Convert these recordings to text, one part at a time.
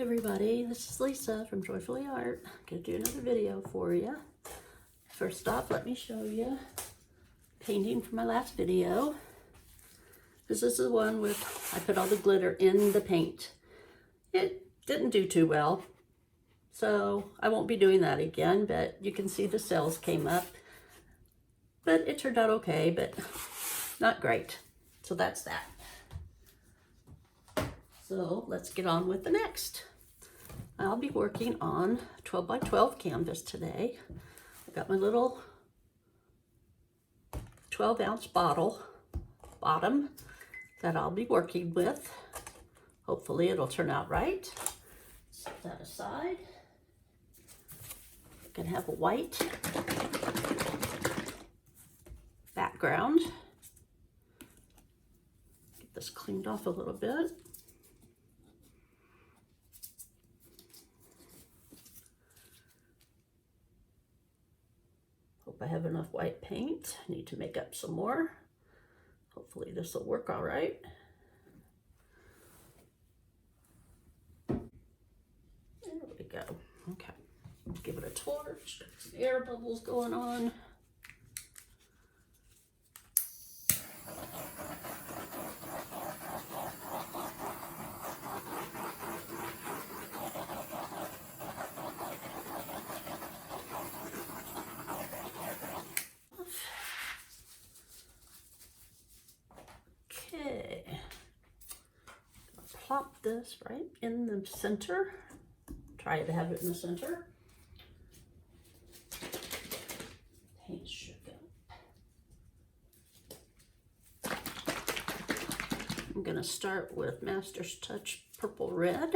everybody, this is Lisa from Joyfully Art. I'm going to do another video for you. First off, let me show you painting from my last video. This is the one with, I put all the glitter in the paint. It didn't do too well, so I won't be doing that again, but you can see the cells came up. But it turned out okay, but not great. So that's that. So let's get on with the next. I'll be working on 12 by 12 canvas today. I've got my little 12-ounce bottom that I'll be working with. Hopefully it'll turn out right. Set that aside. I'm gonna have a white background. Get this cleaned off a little bit. I have enough white paint. I need to make up some more. Hopefully this will work all right. There we go. Okay. Give it a torch. Some air bubbles going on. Okay, plop this right in the center. Try to have it in the center. Paint shook up. I'm gonna start with Master's Touch Purple Red.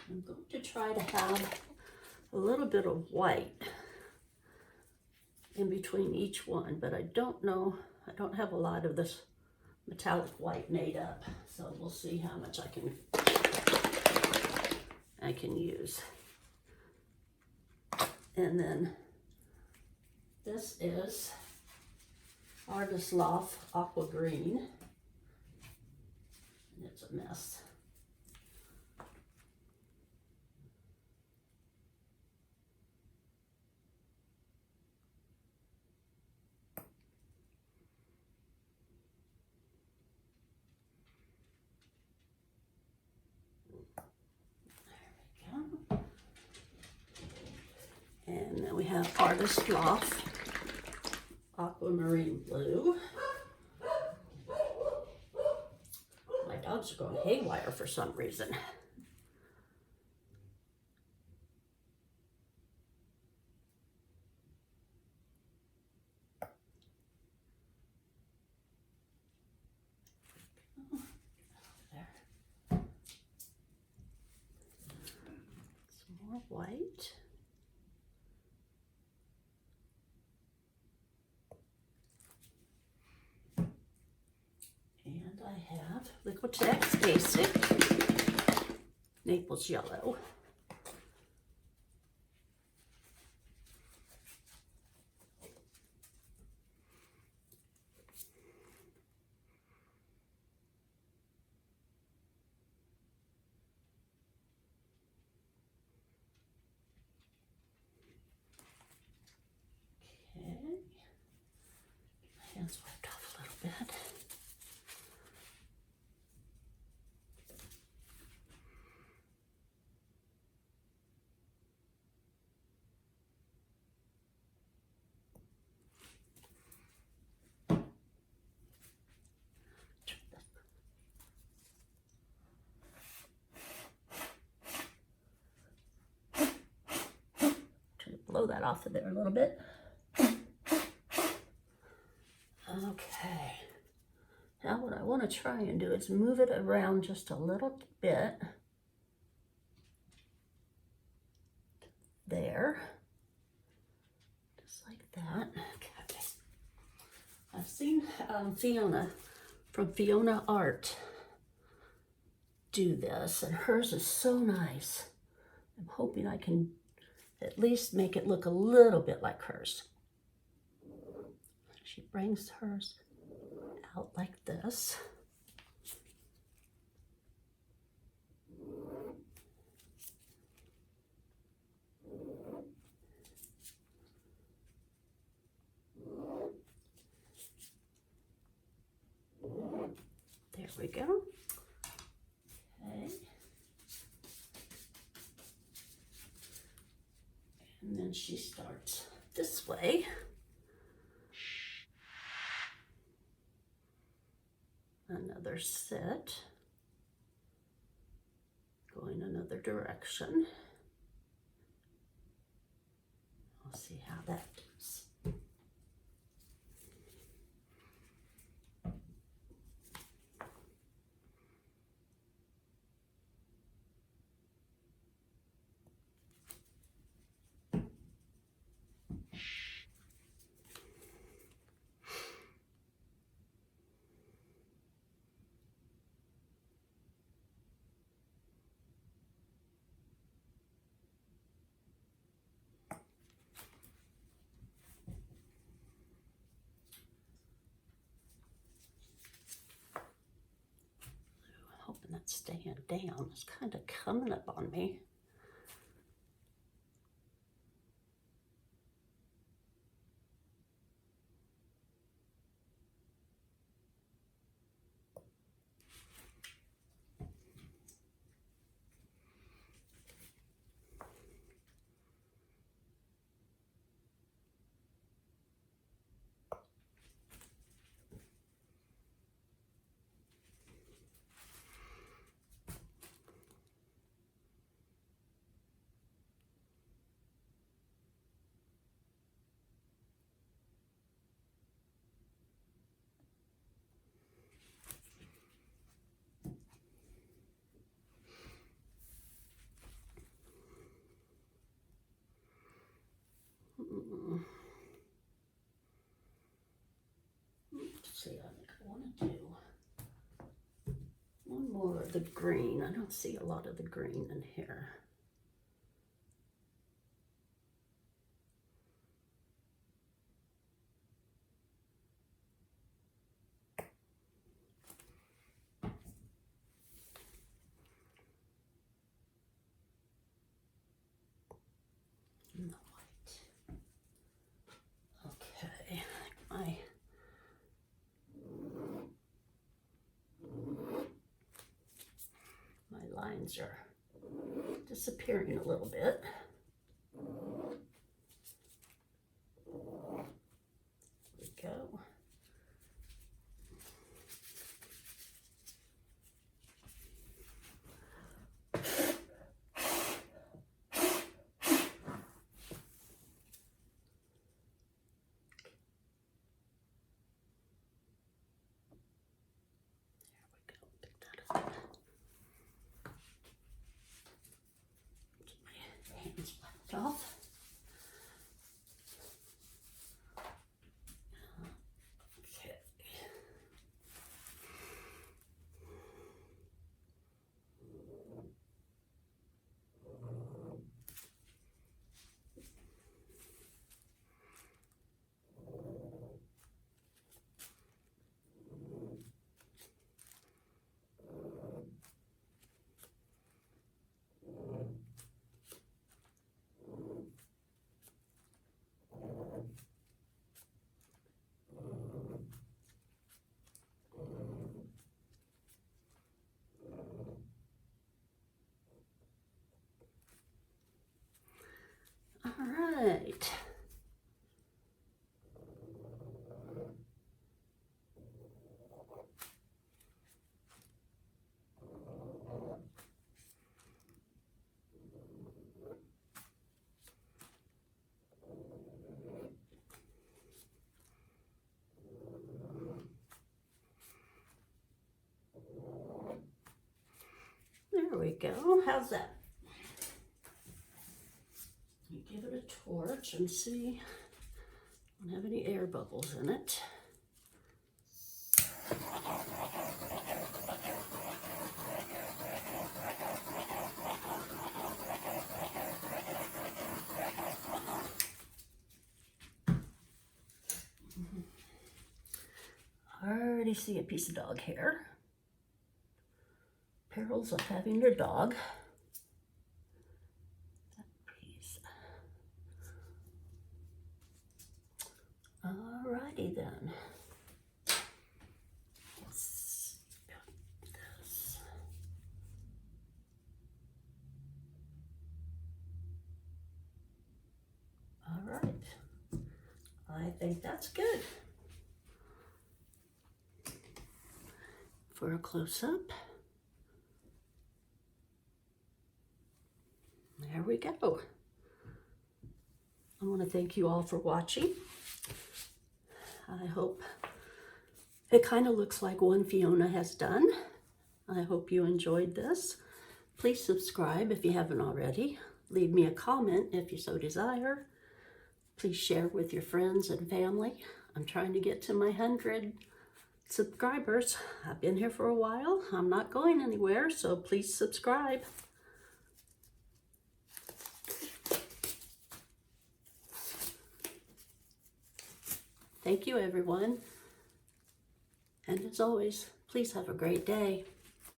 I'm going to try to have a little bit of white in between each one, but I don't know, I don't have a lot of this metallic white made up, so we'll see how much I can use. And then this is Artist Loft Aqua Green, and it's a mess. And then we have Artist Loft Aquamarine Blue. My dogs are going haywire for some reason. There. Some more white. And I have Liquitex Basic Naples Yellow. Okay, my hands wiped off a little bit. Blow that off of there a little bit. Okay. Now what I want to try and do is move it around just a little bit. There. Just like that. Okay. I've seen Fiona from Fiona Art do this, and hers is so nice. I'm hoping I can at least make it look a little bit like hers. She brings hers out like this. There we go. Okay. And then she starts this way. Another set. Going another direction. We'll see how that goes. Hoping that's staying down. It's kind of coming up on me. Let's see, I think I want to do one more of the green. I don't see a lot of the green in here. And the white. Okay, my lines are disappearing a little bit. There we go. Off. Okay. All right. There we go. How's that? Give it a torch and see. Don't have any air bubbles in it. me see a piece of dog hair. Perils of having your dog. That piece. Alrighty then. Let's put this. Alright. I think that's good. For a close-up. There we go. I want to thank you all for watching. I hope it kind of looks like one Fiona has done. I hope you enjoyed this. Please subscribe if you haven't already. Leave me a comment if you so desire. Please share with your friends and family. I'm trying to get to my 100 subscribers. I've been here for a while. I'm not going anywhere, so please subscribe. Thank you, everyone. And as always, please have a great day.